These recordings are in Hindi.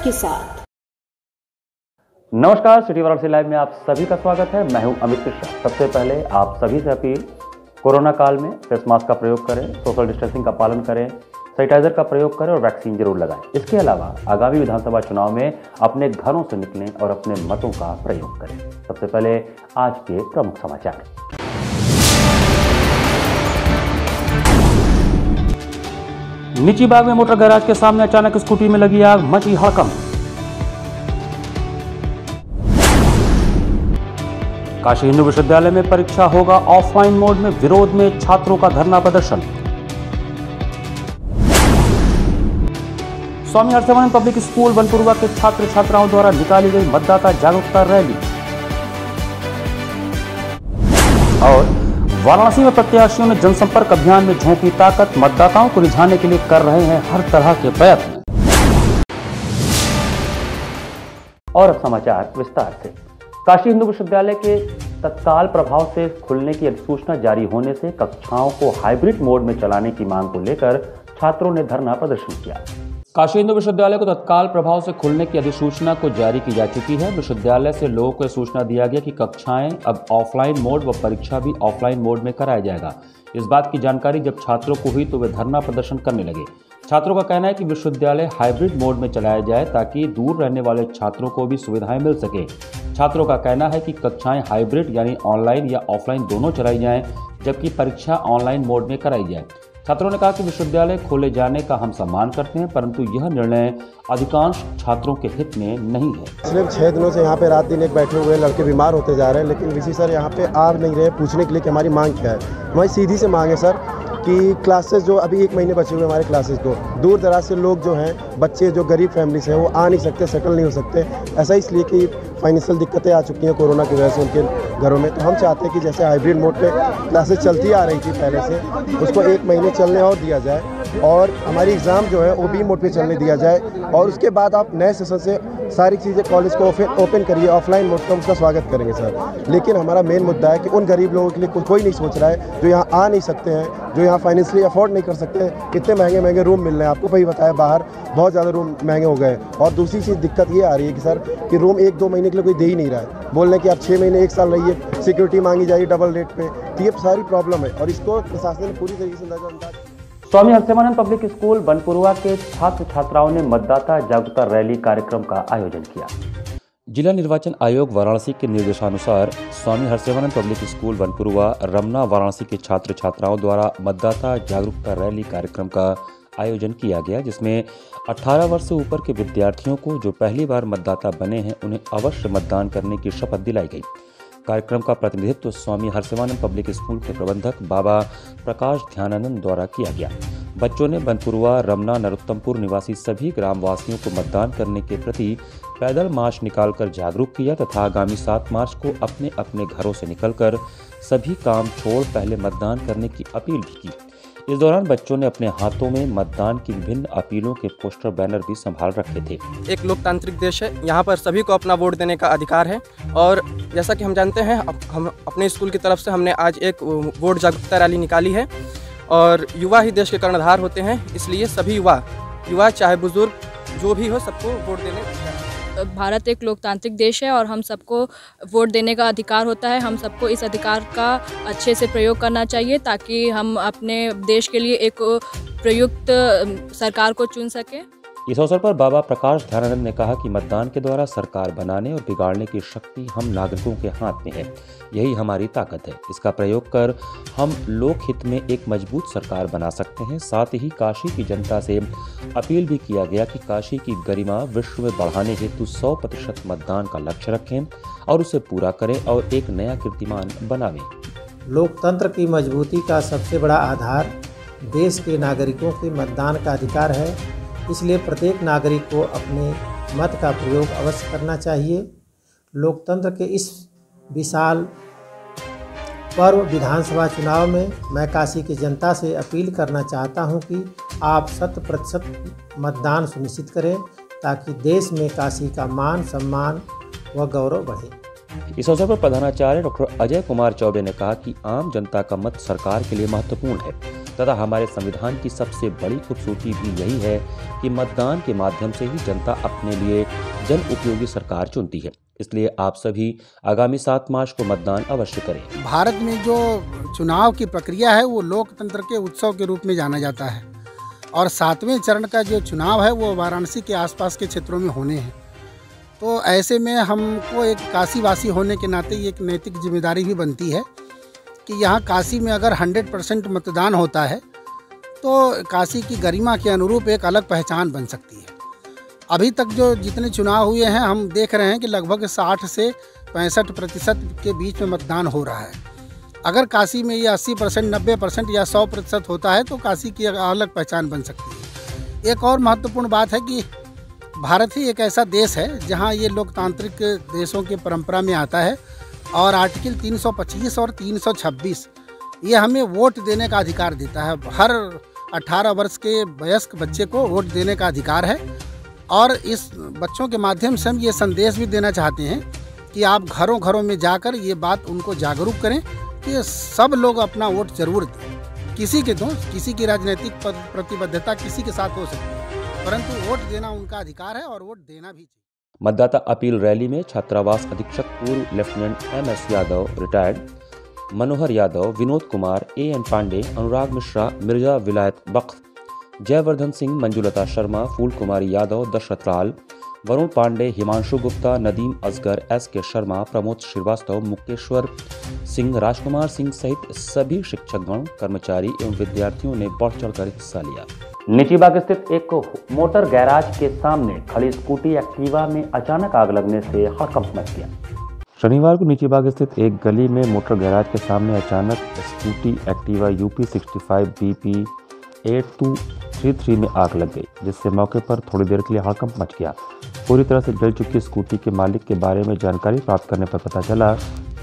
के साथ। नमस्कार, सिटी वाराणसी लाइव में आप सभी का स्वागत है। मैं हूं अमित मिश्रा। सबसे पहले आप सभी से अपील, कोरोना काल में फेस मास्क का प्रयोग करें, सोशल डिस्टेंसिंग का पालन करें, सैनिटाइजर का प्रयोग करें और वैक्सीन जरूर लगाएं। इसके अलावा आगामी विधानसभा चुनाव में अपने घरों से निकलें और अपने मतों का प्रयोग करें। सबसे पहले आज के प्रमुख समाचार। नीची बाग में मोटर गैराज के सामने अचानक स्कूटी में लगी आग, मची हड़कंप। काशी हिंदू विश्वविद्यालय में परीक्षा होगा ऑफलाइन मोड में, विरोध में छात्रों का धरना प्रदर्शन। स्वामी हर्षवर्धन पब्लिक स्कूल बनपुरवा के छात्र छात्राओं द्वारा निकाली गई मतदाता जागरूकता रैली। और वाराणसी में प्रत्याशियों ने जनसंपर्क अभियान में झोंकी ताकत, मतदाताओं को रिझाने के लिए कर रहे हैं हर तरह के प्रयत्न। और अब समाचार विस्तार से। काशी हिंदू विश्वविद्यालय के तत्काल प्रभाव से खुलने की अधिसूचना जारी होने से कक्षाओं को हाइब्रिड मोड में चलाने की मांग को लेकर छात्रों ने धरना प्रदर्शन किया। काशी हिंदू विश्वविद्यालय को तत्काल प्रभाव से खुलने की अधिसूचना को जारी की जा चुकी है। विश्वविद्यालय से लोगों को सूचना दिया गया कि कक्षाएं अब ऑफलाइन मोड व परीक्षा भी ऑफलाइन मोड में कराया जाएगा। इस बात की जानकारी जब छात्रों को हुई तो वे धरना प्रदर्शन करने लगे। छात्रों का कहना है कि विश्वविद्यालय हाइब्रिड मोड में चलाया जाए ताकि दूर रहने वाले छात्रों को भी सुविधाएं मिल सके। छात्रों का कहना है कि कक्षाएं हाइब्रिड यानी ऑनलाइन या ऑफलाइन दोनों चलाई जाएं, जबकि परीक्षा ऑनलाइन मोड में कराई जाए। छात्रों ने कहा कि विश्वविद्यालय खोले जाने का हम सम्मान करते हैं, परंतु यह निर्णय अधिकांश छात्रों के हित में नहीं है। पिछले 6 दिनों से यहाँ पे रात दिन एक बैठे हुए लड़के बीमार होते जा रहे हैं, लेकिन वीसी सर यहाँ पे आ नहीं रहे पूछने के लिए कि हमारी मांग क्या है। हमारी सीधी से मांग है सर कि क्लासेस जो अभी 1 महीने बचे हुए हमारे क्लासेस को, दूर दराज से लोग जो हैं, बच्चे जो गरीब फैमिली से हैं, वो आ नहीं सकते, सेटल नहीं हो सकते। ऐसा इसलिए कि फाइनेंशियल दिक्कतें आ चुकी हैं कोरोना की वजह से उनके घरों में। तो हम चाहते हैं कि जैसे हाइब्रिड मोड पे क्लासेस चलती आ रही थी पहले से, उसको 1 महीने चलने और दिया जाए और हमारी एग्ज़ाम जो है वो भी मोड पे चलने दिया जाए और उसके बाद आप नए सेशन से सारी चीज़ें कॉलेज को ओपन करिए ऑफलाइन मोड पर, उसका स्वागत करेंगे सर। लेकिन हमारा मेन मुद्दा है कि उन गरीब लोगों के लिए कोई नहीं सोच रहा है जो यहाँ आ नहीं सकते हैं, जो यहाँ फाइनेंशियली अफोर्ड नहीं कर सकते। इतने महंगे महंगे रूम मिल रहे हैं, आपको भाई बताया बाहर बहुत ज़्यादा रूम महंगे हो गए। और दूसरी चीज़ दिक्कत ये आ रही है कि सर कि रूम 1-2 महीने के लिए कोई दे ही नहीं रहा है, बोल रहे हैं कि आप 6 महीने 1 साल रहिए, सिक्योरिटी मांगी जाएगी डबल रेट पे। तो ये सारी प्रॉब्लम है और इसको प्रशासन ने पूरी तरीके से नजरअंदाज। स्वामी हर्षवर्धन पब्लिक स्कूल बनपुरवा के छात्र छात्राओं ने मतदाता जागरूकता रैली कार्यक्रम का आयोजन किया। जिला निर्वाचन आयोग वाराणसी के निर्देशानुसार स्वामी हर्षवर्धन पब्लिक स्कूल बनपुरवा रमना वाराणसी के छात्र छात्राओं द्वारा मतदाता जागरूकता रैली कार्यक्रम का आयोजन किया गया, जिसमें 18 वर्ष से ऊपर के विद्यार्थियों को जो पहली बार मतदाता बने हैं उन्हें अवश्य मतदान करने की शपथ दिलाई गई। कार्यक्रम का प्रतिनिधित्व स्वामी हर्षवर्धन पब्लिक स्कूल के प्रबंधक बाबा प्रकाश ध्यानानंद द्वारा किया गया। बच्चों ने बनपुरवा, रमना, नरोत्तमपुर निवासी सभी ग्रामवासियों को मतदान करने के प्रति पैदल मार्च निकालकर जागरूक किया तथा आगामी 7 मार्च को अपने अपने घरों से निकलकर सभी काम छोड़ पहले मतदान करने की अपील भी की। इस दौरान बच्चों ने अपने हाथों में मतदान की विभिन्न अपीलों के पोस्टर बैनर भी संभाल रखे थे। एक लोकतांत्रिक देश है, यहाँ पर सभी को अपना वोट देने का अधिकार है और जैसा कि हम जानते हैं हम अपने स्कूल की तरफ से हमने आज एक वोट जागरूकता रैली निकाली है और युवा ही देश के कर्णधार होते हैं, इसलिए सभी युवा चाहे बुजुर्ग जो भी हो सबको वोट देने। भारत एक लोकतांत्रिक देश है और हम सबको वोट देने का अधिकार होता है। हम सबको इस अधिकार का अच्छे से प्रयोग करना चाहिए ताकि हम अपने देश के लिए एक प्रयुक्त सरकार को चुन सकें। इस अवसर पर बाबा प्रकाश ध्यानानंद ने कहा कि मतदान के द्वारा सरकार बनाने और बिगाड़ने की शक्ति हम नागरिकों के हाथ में है, यही हमारी ताकत है। इसका प्रयोग कर हम लोक हित में एक मजबूत सरकार बना सकते हैं। साथ ही काशी की जनता से अपील भी किया गया कि काशी की गरिमा विश्व में बढ़ाने हेतु 100% मतदान का लक्ष्य रखें और उसे पूरा करें और एक नया कीर्तिमान बनावें। लोकतंत्र की मजबूती का सबसे बड़ा आधार देश के नागरिकों के मतदान का अधिकार है, इसलिए प्रत्येक नागरिक को अपने मत का प्रयोग अवश्य करना चाहिए। लोकतंत्र के इस विशाल पर्व विधानसभा चुनाव में मैं काशी की जनता से अपील करना चाहता हूं कि आप 100% मतदान सुनिश्चित करें ताकि देश में काशी का मान, सम्मान व गौरव बढ़े। इस अवसर पर प्रधानाचार्य डॉक्टर अजय कुमार चौबे ने कहा कि आम जनता का मत सरकार के लिए महत्वपूर्ण है तथा हमारे संविधान की सबसे बड़ी खूबसूरती भी यही है कि मतदान के माध्यम से ही जनता अपने लिए जन उपयोगी सरकार चुनती है। इसलिए आप सभी आगामी 7 मार्च को मतदान अवश्य करें। भारत में जो चुनाव की प्रक्रिया है वो लोकतंत्र के उत्सव के रूप में जाना जाता है और 7वें चरण का जो चुनाव है वो वाराणसी के आसपास के क्षेत्रों में होने हैं। तो ऐसे में हमको एक काशीवासी होने के नाते एक नैतिक जिम्मेदारी भी बनती है कि यहाँ काशी में अगर 100% मतदान होता है तो काशी की गरिमा के अनुरूप एक अलग पहचान बन सकती है। अभी तक जो जितने चुनाव हुए हैं हम देख रहे हैं कि लगभग 60 से 65% के बीच में मतदान हो रहा है। अगर काशी में ये 80%, 90% या 100% होता है तो काशी की अलग पहचान बन सकती है। एक और महत्वपूर्ण बात है कि भारत ही एक ऐसा देश है जहां ये लोकतांत्रिक देशों की परंपरा में आता है और आर्टिकल 325 और 326 ये हमें वोट देने का अधिकार देता है। हर 18 वर्ष के वयस्क बच्चे को वोट देने का अधिकार है और इस बच्चों के माध्यम से हम ये संदेश भी देना चाहते हैं कि आप घरों घरों में जाकर ये बात उनको जागरूक करें कि सब लोग अपना वोट जरूर दें। किसी के दो, किसी की राजनीतिक प्रतिबद्धता किसी के साथ हो सकती है, परंतु वोट देना उनका अधिकार है और वोट देना भी चाहिए। मतदाता अपील रैली में छात्रावास अधीक्षक पूर्व lieutenant MS Yadav, retired, Manohar Yadav, Vinod Kumar, AN Pandey, Anurag Mishra, Mirza Vilayat Bakht, Jaivardhan Singh, Manjulata Sharma, fool Kumari Yadav, Dasharath Lal, Varun Pandey, Himanshu Gupta, Nadeem Asghar, SK Sharma, Pramod Srivastava, Mukeshwar Singh, Rajkumar Singh सहित सभी शिक्षकगण, कर्मचारी एवं विद्यार्थियों ने बढ़ चढ़कर हिस्सा लिया। निचीबाग स्थित एक मोटर गैराज के सामने खड़ी स्कूटी एक्टिवा में अचानक आग लगने से हड़कंप मच गया। शनिवार को निचीबाग स्थित एक गली में मोटर गैराज के सामने अचानक स्कूटी एक्टिवा UP 65 BP 8233 में आग लग गई, जिससे मौके पर थोड़ी देर के लिए हड़कंप मच गया। पूरी तरह से जल चुकी स्कूटी के मालिक के बारे में जानकारी प्राप्त करने पर पता चला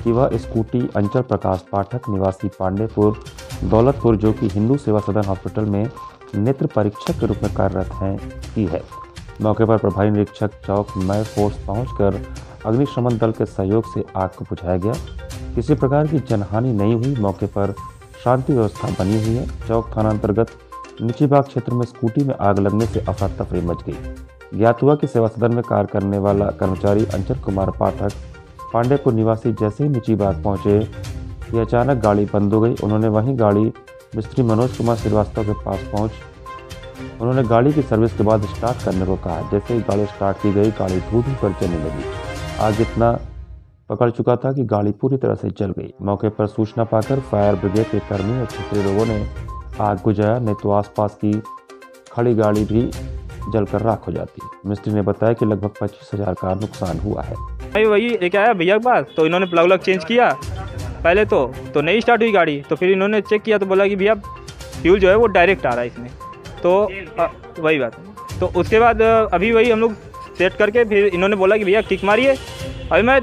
कि वह स्कूटी अंचल प्रकाश पाठक निवासी पांडेपुर दौलतपुर, जो कि हिंदू सेवा सदन हॉस्पिटल में नेत्र परीक्षक के रूप में कार्यरत हैं, की है। मौके पर प्रभारी निरीक्षक चौक मय फोर्स पहुंचकर अग्निशमन दल के सहयोग से आग को बुझाया गया। किसी प्रकार की जनहानि नहीं हुई। मौके पर शांति व्यवस्था बनी हुई है। चौक थाना अंतर्गत निचीबाग क्षेत्र में स्कूटी में आग लगने से अफरा तफरी मच गई। ज्ञात हुआ कि सेवा सदन में कार्य करने वाला कर्मचारी अंचल कुमार पाठक पांडेपुर निवासी जैसे ही निचीबाग पहुंचे कि अचानक गाड़ी बंद हो गई। उन्होंने वहीं गाड़ी मिस्त्री मनोज कुमार श्रीवास्तव के पास पहुंच उन्होंने गाड़ी की सर्विस के बाद स्टार्ट करने को कहा। जैसे ही गाड़ी स्टार्ट की गई, गाड़ी धूल पर चलने लगी। आग इतना पकड़ चुका था कि गाड़ी पूरी तरह से जल गई। मौके पर सूचना पाकर फायर ब्रिगेड के कर्मी और क्षेत्रीय लोगों ने आग बुझाया, नहीं तो आसपास की खड़ी गाड़ी भी जलकर राख हो जाती। मिस्त्री ने बताया कि लगभग 25,000 का नुकसान हुआ है। वही लेके आया भैया के पास, तो इन्होंने प्लग चेंज किया पहले तो नहीं स्टार्ट हुई गाड़ी। तो फिर इन्होंने चेक किया तो बोला कि भैया फ्यूल जो है वो डायरेक्ट आ रहा है इसमें। तो वही बात। तो उसके बाद अभी वही हम लोग सेट करके फिर इन्होंने बोला कि भैया किक मारिए। अभी मैं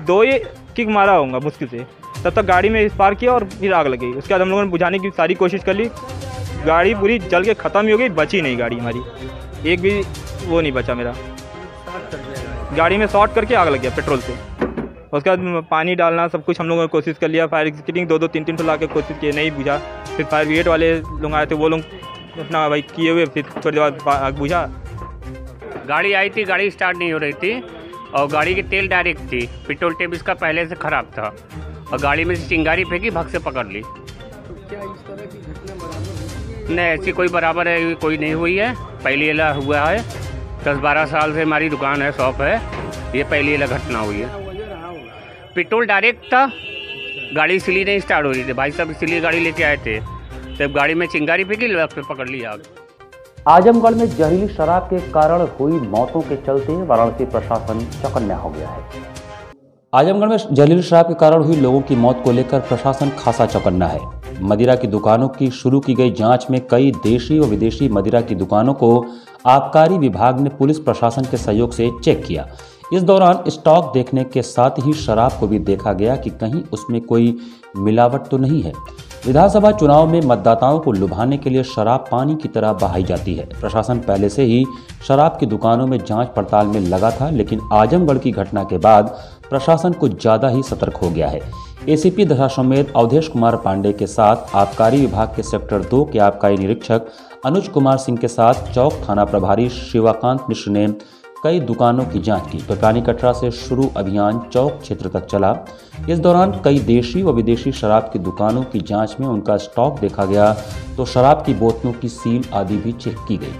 2 ही किक मारा होऊंगा मुश्किल से, तब तक गाड़ी में स्पार्क किया और फिर आग लग गई। उसके बाद हम लोगों ने बुझाने की सारी कोशिश कर ली, गाड़ी पूरी जल के ख़त्म ही हो गई, बची नहीं गाड़ी हमारी, एक भी वो नहीं बचा मेरा। गाड़ी में शॉर्ट करके आग लग गया पेट्रोल से। उसके बाद पानी डालना सब कुछ हम लोगों ने कोशिश कर लिया, फायर एग्जीक्यूटिव 2-2 3-3 तो ला के कोशिश किए, नहीं बुझा। फिर फायर ब्रिगेड वाले लोग आए थे, वो लोग अपना भाई किए हुए, फिर थोड़ी देर बाद आग बुझा। गाड़ी आई थी, गाड़ी स्टार्ट नहीं हो रही थी और गाड़ी की तेल डायरेक्ट थी, पेट्रोल टैंक इसका पहले से ख़राब था और गाड़ी में से चिंगारी फेंकी, भग से पकड़ ली। तो क्या इस तरह की घटना बराबर नहीं, ऐसी कोई बराबर है कोई नहीं हुई है, पहली वाला हुआ है। 10-12 साल से हमारी दुकान है, शॉप है, ये पहली वाला घटना हुई है। पेट्रोल डायरेक्ट था, गाड़ी इसलिए नहीं स्टार्ट हो रही थी, भाई साहब इसलिए गाड़ी लेके आए थे, तब गाड़ी में चिंगारी फेंकी, पे पकड़ ली आग। आजमगढ़ में जहरीली शराब के कारण हुई मौतों के चलते वाराणसी प्रशासन चौकन्ना हो गया है। आजमगढ़ में जहरीली शराब के कारण हुई लोगों की मौत को लेकर प्रशासन खासा चौकन्ना है। मदिरा की दुकानों की शुरू की गई जांच में कई देशी व विदेशी मदिरा की दुकानों को आबकारी विभाग ने पुलिस प्रशासन के सहयोग से चेक किया। इस दौरान स्टॉक देखने के साथ ही शराब को भी देखा गया कि कहीं उसमें कोई मिलावट तो नहीं है। विधानसभा चुनाव में मतदाताओं को लुभाने के लिए शराब पानी की तरह बहाई जाती है। प्रशासन पहले से ही शराब की दुकानों में जांच पड़ताल में लगा था, लेकिन आजमगढ़ की घटना के बाद प्रशासन कुछ ज्यादा ही सतर्क हो गया है। एसीपी दशाश्वमेध अवधेश कुमार पांडे के साथ आबकारी विभाग के सेक्टर 2 के आबकारी निरीक्षक अनुज कुमार सिंह के साथ चौक थाना प्रभारी शिवाकांत मिश्र ने कई दुकानों की जांच की। पिपरानी कटरा से शुरू अभियान चौक क्षेत्र तक चला। इस दौरान कई देशी व विदेशी शराब की दुकानों की जांच में उनका स्टॉक देखा गया, तो शराब की बोतलों की सील आदि भी चेक की गई।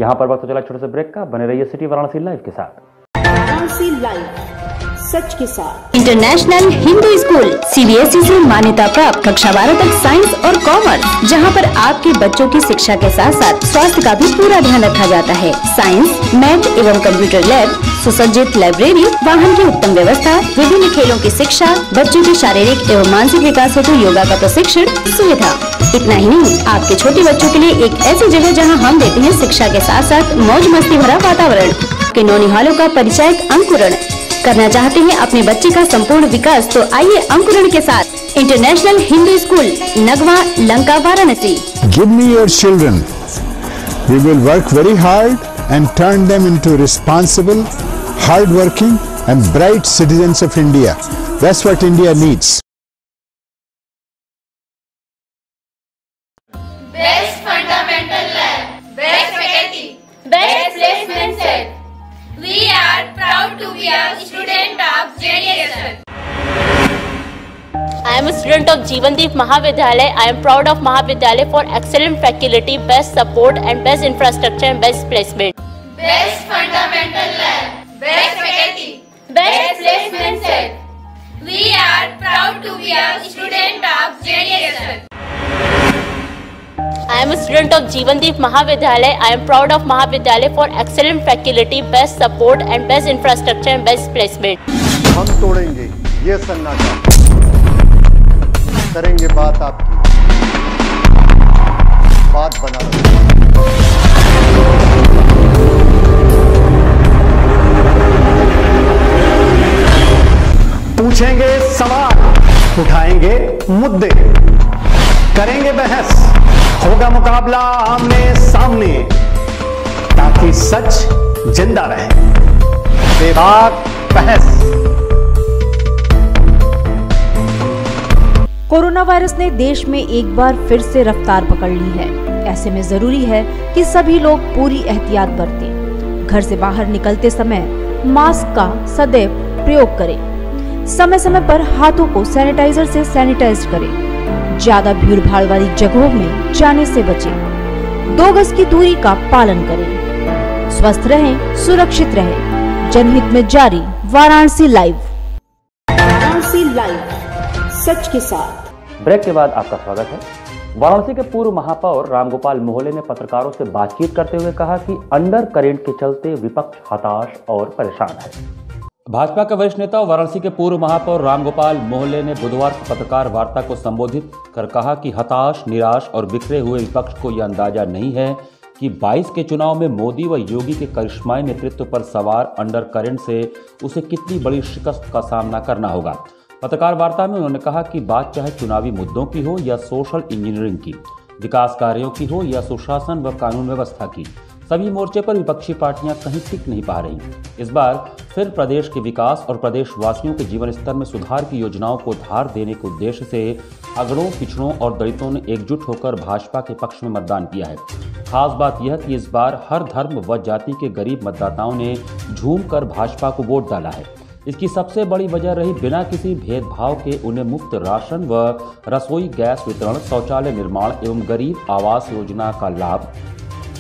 यहाँ पर वक्त चला छोटे से ब्रेक का। बने रहिए सिटी वाराणसी लाइव के साथ। वाराणसी लाइव, सच के साथ। इंटरनेशनल हिंदू स्कूल सीबीएसई से मान्यता प्राप्त कक्षा 12 तक साइंस और कॉमर्स, जहां पर आपके बच्चों की शिक्षा के साथ साथ स्वास्थ्य का भी पूरा ध्यान रखा जाता है। साइंस, मैथ एवं कंप्यूटर लैब, सुसज्जित लाइब्रेरी, वाहन की उत्तम व्यवस्था, विभिन्न खेलों की शिक्षा, बच्चों के शारीरिक एवं मानसिक विकास हेतु योगा का प्रशिक्षण सुविधा। इतना ही नहीं, आपके छोटे बच्चों के लिए एक ऐसी जगह जहां हम देते हैं शिक्षा के साथ साथ मौज मस्ती भरा वातावरण। के नौनिहालों का परिचय अंकुरण करना चाहते हैं अपने बच्चे का संपूर्ण विकास, तो आइए अंकुरण के साथ international Hindu school, Nagwa, Lanka, Varanasi. Give me your children. We will work very hard and turn them into responsible, hard-working and bright citizens of India. That's what India needs. Best fundamental lab, best faculty, best placement set. We are proud to be a student of JDSL. I am a student of Jeevandeep Mahavidyalaya. I am proud of Mahavidyalaya for excellent faculty, best support and best infrastructure and best placement. Best fundamental lab, best faculty, best placement set. We are proud to be a student of JDSL. I am a student of Jeevandeep Mahavidyalaya. I am proud of Mahavidyalaya for excellent faculty, best support and best infrastructure and best placement. हम तोड़ेंगे ये सन्नाटा, करेंगे बात आपकी, बात बना पूछेंगे सवाल, उठाएंगे मुद्दे, करेंगे बहस, होगा मुकाबला आमने सामने, ताकि सच जिंदा रहे। बेबाक बहस। कोरोना वायरस ने देश में एक बार फिर से रफ्तार पकड़ ली है। ऐसे में जरूरी है कि सभी लोग पूरी एहतियात बरतें। घर से बाहर निकलते समय मास्क का सदैव प्रयोग करें। समय समय पर हाथों को सैनिटाइजर से सैनिटाइज करें। ज्यादा भीड़ भाड़ वाली जगहों में जाने से बचें। 2 गज की दूरी का पालन करें। स्वस्थ रहें, सुरक्षित रहें। जनहित में जारी वाराणसी लाइव। वाराणसी लाइव, सच के साथ। ब्रेक के बाद आपका स्वागत है। वाराणसी के पूर्व महापौर रामगोपाल मोहले ने पत्रकारों से बातचीत करते हुए कहा कि अंडर करेंट के चलते विपक्ष हताश और परेशान है। भाजपा के वरिष्ठ नेता वाराणसी के पूर्व महापौर रामगोपाल मोहले ने बुधवार को पत्रकार वार्ता को संबोधित कर कहा कि हताश, निराश और बिखरे हुए विपक्ष को यह अंदाजा नहीं है कि 22 के चुनाव में मोदी व योगी के करिश्माई नेतृत्व पर सवार अंडर करंट से उसे कितनी बड़ी शिकस्त का सामना करना होगा। पत्रकार वार्ता में उन्होंने कहा कि बात चाहे चुनावी मुद्दों की हो या सोशल इंजीनियरिंग की, विकास कार्यों की हो या सुशासन व कानून व्यवस्था की, सभी मोर्चे पर विपक्षी पार्टियां कहीं टिक नहीं पा रही। इस बार फिर प्रदेश के विकास और प्रदेशवासियों के जीवन स्तर में सुधार की योजनाओं को धार देने के उद्देश्य से अगड़ों, पिछड़ों और दलितों ने एकजुट होकर भाजपा के पक्ष में मतदान किया है। खास बात यह कि इस बार हर धर्म व जाति के गरीब मतदाताओं ने झूम कर भाजपा को वोट डाला है। इसकी सबसे बड़ी वजह रही बिना किसी भेदभाव के उन्हें मुफ्त राशन व रसोई गैस वितरण, शौचालय निर्माण एवं गरीब आवास योजना का लाभ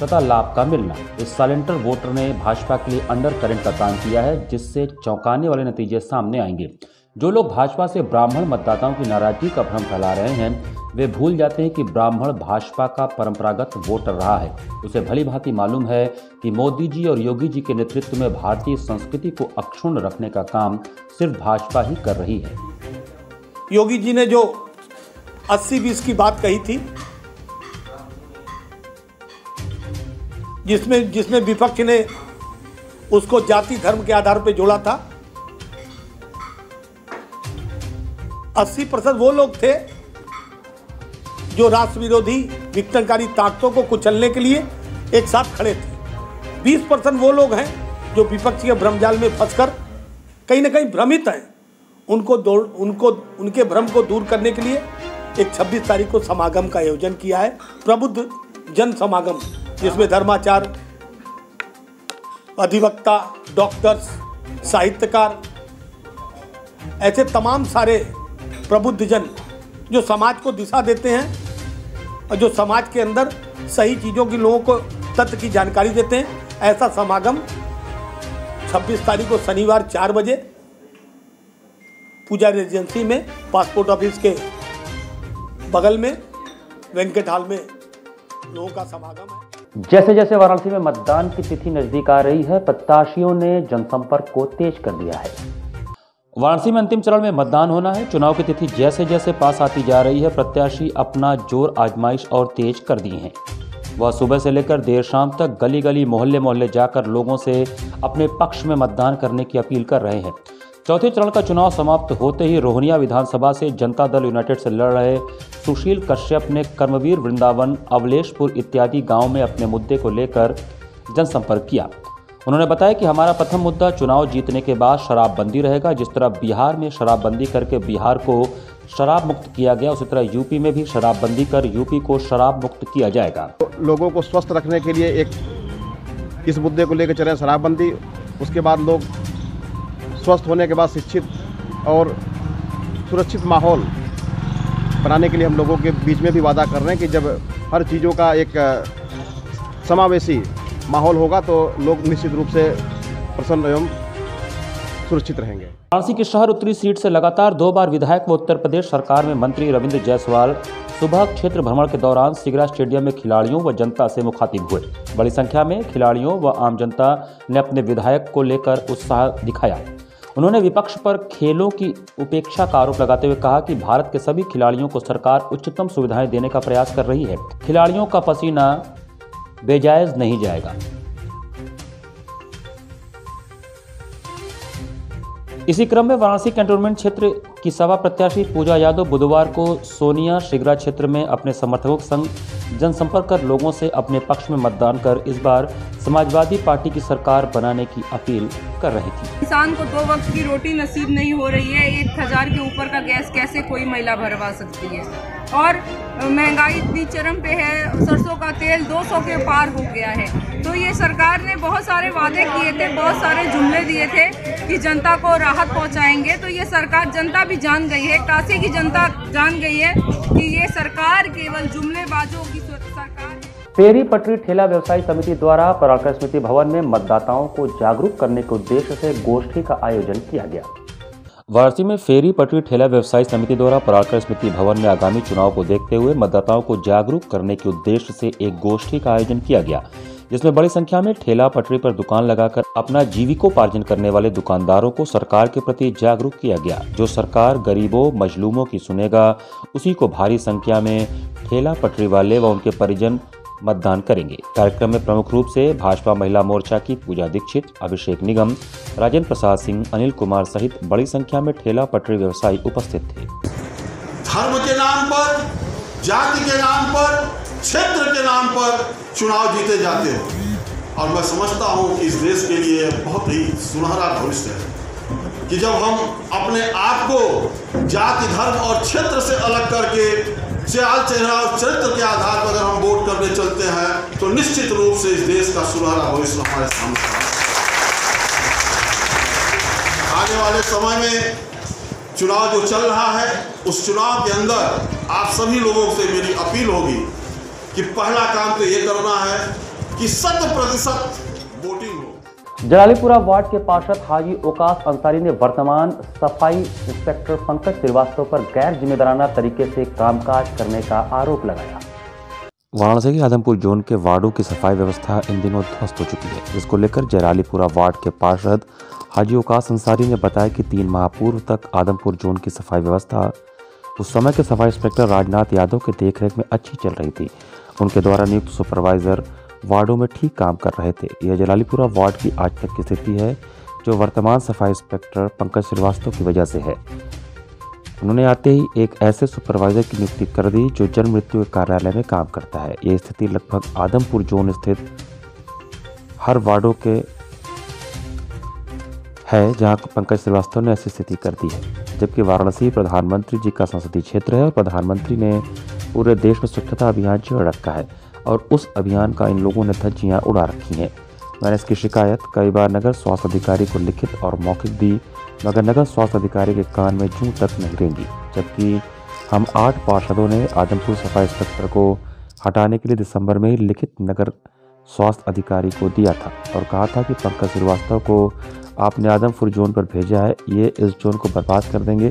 तथा लाभ का मिलना। इस साइलेंटर वोटर ने भाजपा के लिए अंडर करंट का काम किया है, जिससे चौंकाने वाले नतीजे सामने आएंगे। जो लोग भाजपा से ब्राह्मण मतदाताओं की नाराजगी का भ्रम फैला रहे हैं, वे भूल जाते हैं कि ब्राह्मण भाजपा का परंपरागत वोटर रहा है। उसे भली भांति मालूम है कि मोदी जी और योगी जी के नेतृत्व में भारतीय संस्कृति को अक्षुण्ण रखने का काम सिर्फ भाजपा ही कर रही है। योगी जी ने जो 80-20 की बात कही थी, जिसमें विपक्ष ने उसको जाति धर्म के आधार पर जोड़ा था, 80% वो लोग थे जो राष्ट्र विरोधी विघटनकारी ताकतों को कुचलने के लिए एक साथ खड़े थे। 20% वो लोग हैं जो विपक्षी भ्रमजाल में फंसकर कहीं ना कहीं भ्रमित हैं। उनके भ्रम को दूर करने के लिए एक 26 तारीख को समागम का आयोजन किया है, प्रबुद्ध जन समागम, जिसमें धर्माचार्य, अधिवक्ता, डॉक्टर्स, साहित्यकार, ऐसे तमाम सारे प्रबुद्ध जन जो समाज को दिशा देते हैं और जो समाज के अंदर सही चीज़ों की लोगों को तथ्य की जानकारी देते हैं, ऐसा समागम 26 तारीख को शनिवार 4 बजे पूजा रेजिडेंसी में, पासपोर्ट ऑफिस के बगल में, वेंकट हॉल में लोगों का समागम है। जैसे जैसे वाराणसी में मतदान की तिथि नजदीक आ रही है, प्रत्याशियों ने जनसंपर्क को तेज कर दिया है। वाराणसी में अंतिम चरण में मतदान होना है। चुनाव की तिथि जैसे जैसे पास आती जा रही है, प्रत्याशी अपना जोर आजमाइश और तेज कर दिए हैं। वह सुबह से लेकर देर शाम तक गली गली, मोहल्ले मोहल्ले जाकर लोगों से अपने पक्ष में मतदान करने की अपील कर रहे हैं। चौथे चरण का चुनाव समाप्त होते ही रोहनिया विधानसभा से जनता दल यूनाइटेड से लड़ रहे सुशील कश्यप ने कर्मवीर, वृंदावन, अवलेशपुर इत्यादि गांव में अपने मुद्दे को लेकर जनसंपर्क किया। उन्होंने बताया कि हमारा प्रथम मुद्दा चुनाव जीतने के बाद शराबबंदी रहेगा। जिस तरह बिहार में शराबबंदी करके बिहार को शराब मुक्त किया गया, उसी तरह यूपी में भी शराबबंदी कर यूपी को शराब मुक्त किया जाएगा। लोगों को स्वस्थ रखने के लिए एक इस मुद्दे को लेकर चले शराबबंदी, उसके बाद लोग स्वस्थ होने के बाद शिक्षित और सुरक्षित माहौल बनाने के लिए हम लोगों के बीच में भी वादा कर रहे हैं कि जब हर चीज़ों का एक समावेशी माहौल होगा तो लोग निश्चित रूप से प्रसन्न एवं सुरक्षित रहेंगे। वाराणसी की शहर उत्तरी सीट से लगातार 2 बार विधायक व उत्तर प्रदेश सरकार में मंत्री रविंद्र जायसवाल सुबह क्षेत्र भ्रमण के दौरान सिगरा स्टेडियम में खिलाड़ियों व जनता से मुखातिब हुए। बड़ी संख्या में खिलाड़ियों व आम जनता ने अपने विधायक को लेकर उत्साह दिखाया। उन्होंने विपक्ष पर खेलों की उपेक्षा का आरोप लगाते हुए कहा कि भारत के सभी खिलाड़ियों को सरकार उच्चतम सुविधाएं देने का प्रयास कर रही है। खिलाड़ियों का पसीना बेजायज नहीं जाएगा। इसी क्रम में वाराणसी कैंटोनमेंट क्षेत्र की सभा प्रत्याशी पूजा यादव बुधवार को सोनिया शिगरा क्षेत्र में अपने समर्थकों के संग जनसंपर्क कर लोगों से अपने पक्ष में मतदान कर इस बार समाजवादी पार्टी की सरकार बनाने की अपील कर रही थी। इंसान को 2 वक्त की रोटी नसीब नहीं हो रही है, 1000 के ऊपर का गैस कैसे कोई महिला भरवा सकती है, और महंगाई इतनी चरम पे है, सरसों का तेल 200 के पार हो गया है। तो ये सरकार ने बहुत सारे वादे किए थे, बहुत सारे जुमले दिए थे कि जनता को राहत पहुंचाएंगे। तो ये सरकार, जनता भी जान गई है, काशी की जनता जान गई है कि ये सरकार केवल जुमलेबाजों की सरकार है। फेरी पटरी ठेला व्यवसायी समिति द्वारा पराक्रम स्मृति भवन में मतदाताओं को जागरूक करने के उद्देश्य से गोष्ठी का आयोजन किया गया। वाराणसी में फेरी पटरी ठेला व्यवसायी समिति द्वारा पराक्रम स्मृति भवन में आगामी चुनाव को देखते हुए मतदाताओं को जागरूक करने के उद्देश्य से एक गोष्ठी का आयोजन किया गया, जिसमें बड़ी संख्या में ठेला पटरी पर दुकान लगाकर अपना जीविकोपार्जन करने वाले दुकानदारों को सरकार के प्रति जागरूक किया गया। जो सरकार गरीबों मजलूमों की सुनेगा, उसी को भारी संख्या में ठेला पटरी वाले व उनके परिजन मतदान करेंगे। कार्यक्रम में प्रमुख रूप से भाजपा महिला मोर्चा की पूजा दीक्षित, अभिषेक निगम, राजेंद्र प्रसाद सिंह, अनिल कुमार सहित बड़ी संख्या में ठेला पटरी व्यवसायी उपस्थित थे। धर्म के नाम पर, जाति के नाम पर, क्षेत्र के नाम पर चुनाव जीते जाते हो, और मैं समझता हूं कि इस देश के लिए बहुत ही सुनहरा भविष्य है कि जब हम अपने आप को जाति, धर्म और क्षेत्र से अलग करके चाल चेहरा और चरित्र के आधार पर अगर हम वोट करने चलते हैं तो निश्चित रूप से इस देश का सुनहरा भविष्य हमारे सामने है। आने वाले समय में चुनाव जो चल रहा है, उस चुनाव के अंदर आप सभी लोगों से मेरी अपील होगी कि पहला काम तो ये करना है कि 100% वोटिंग हो। जलालीपुरा वार्ड के पार्षद हाजी ओकास अंसारी ने वर्तमान सफाई इंस्पेक्टर पंकज श्रीवास्तव पर गैर जिम्मेदाराना तरीके से कामकाज करने का आरोप लगाया। वाराणसी के आदमपुर जोन के वार्डों की सफाई व्यवस्था इन दिनों ध्वस्त हो चुकी है, जिसको लेकर जलालीपुरा वार्ड के पार्षद हाजी ओकास अंसारी ने बताया कि 3 माह पूर्व तक आदमपुर जोन की सफाई व्यवस्था उस समय के सफाई इंस्पेक्टर राजनाथ यादव के देखरेख में अच्छी चल रही थी। उनके द्वारा नियुक्त सुपरवाइजर वार्डों में ठीक काम कर रहे थे। यह जलालीपुरा वार्ड की आज तक की स्थिति है, जो वर्तमान सफाई इंस्पेक्टर पंकज श्रीवास्तव की वजह से है। उन्होंने आते ही एक ऐसे सुपरवाइजर की नियुक्ति कर दी जो जन्म मृत्यु के कार्यालय में काम करता है। ये स्थिति लगभग आदमपुर जोन स्थित हर वार्डों के है, जहां पंकज श्रीवास्तव ने ऐसी स्थिति कर दी है। जबकि वाराणसी प्रधानमंत्री जी का संसदीय क्षेत्र है और प्रधानमंत्री ने पूरे देश में स्वच्छता अभियान छेड़ रखा है और उस अभियान का इन लोगों ने धज्जियां उड़ा रखी हैं। मैंने इसकी शिकायत कई बार नगर स्वास्थ्य अधिकारी को लिखित और मौखिक दी, मगर नगर स्वास्थ्य अधिकारी के कान में जूं तक नहीं रेंगी। जबकि हम 8 पार्षदों ने आदमपुर सफाई इंस्पेक्टर को हटाने के लिए दिसंबर में ही लिखित नगर स्वास्थ्य अधिकारी को दिया था और कहा था कि पंकज श्रीवास्तव को आपने आदमपुर जोन पर भेजा है, ये इस जोन को बर्बाद कर देंगे।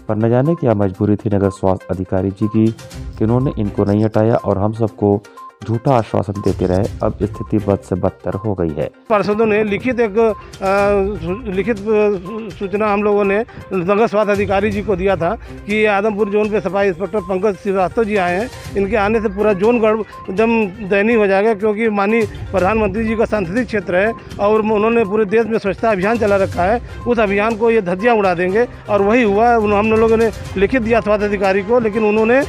पर न जाने क्या मजबूरी थी नगर स्वास्थ्य अधिकारी जी की कि उन्होंने इनको नहीं हटाया और हम सबको झूठा आश्वासन देते रहे। अब स्थिति बद से बदतर हो गई है। पार्षदों ने लिखित सूचना हम लोगों ने नगर स्वास्थ्य अधिकारी जी को दिया था कि आदमपुर जोन पे सफाई इंस्पेक्टर पंकज श्रीवास्तव जी आए हैं, इनके आने से पूरा जोन एकदम दयनीय हो जाएगा, क्योंकि माननीय प्रधानमंत्री जी का संसदीय क्षेत्र है और उन्होंने पूरे देश में स्वच्छता अभियान चला रखा है। उस अभियान को ये धज्जियाँ उड़ा देंगे और वही हुआ। हम लोगों ने लिखित दिया स्वास्थ्य अधिकारी को, लेकिन उन्होंने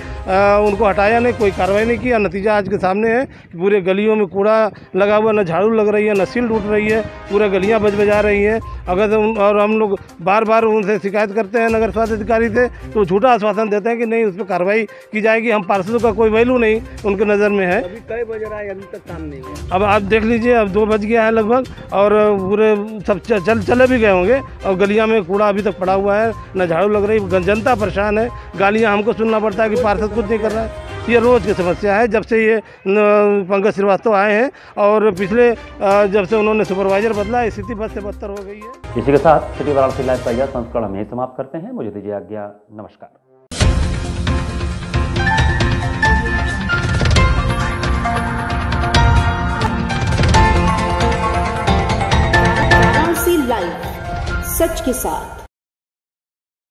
उनको हटाया नहीं, कोई कार्रवाई नहीं किया। नतीजा आज के सामने है कि पूरे गलियों में कूड़ा लगा हुआ, न झाड़ू लग रही है, न सील टूट रही है, पूरा गलियां बजा रही हैं। अगर और हम लोग बार बार उनसे शिकायत करते हैं नगर स्वास्थ्य अधिकारी से, तो झूठा आश्वासन देते हैं कि नहीं उस पर कार्रवाई की जाएगी। हम पार्षदों का कोई वैल्यू नहीं उनके नज़र में है। अभी कई बज रहा है, अभी तक काम नहीं है। अब आप देख लीजिए, अब 2 बज गया है लगभग और पूरे सब चले भी गए होंगे और गलियाँ में कूड़ा अभी तक पड़ा हुआ है, न झाड़ू लग रही, जनता परेशान है। गालियाँ हमको सुनना पड़ता है कि पार्षद कुछ नहीं कर रहा है। ये रोज़ की समस्या है जब से ये पंकज श्रीवास्तव आए हैं और पिछले जब से उन्होंने सुपरवाइजर बदला, स्थिति बद से बदतर हो गई है। इसी के साथ सिटी वाराणसी लाइव का यह संस्करण हम यहीं समाप्त करते हैं। मुझे दीजिए आज्ञा, नमस्कार। वाराणसी लाइव, सच के साथ।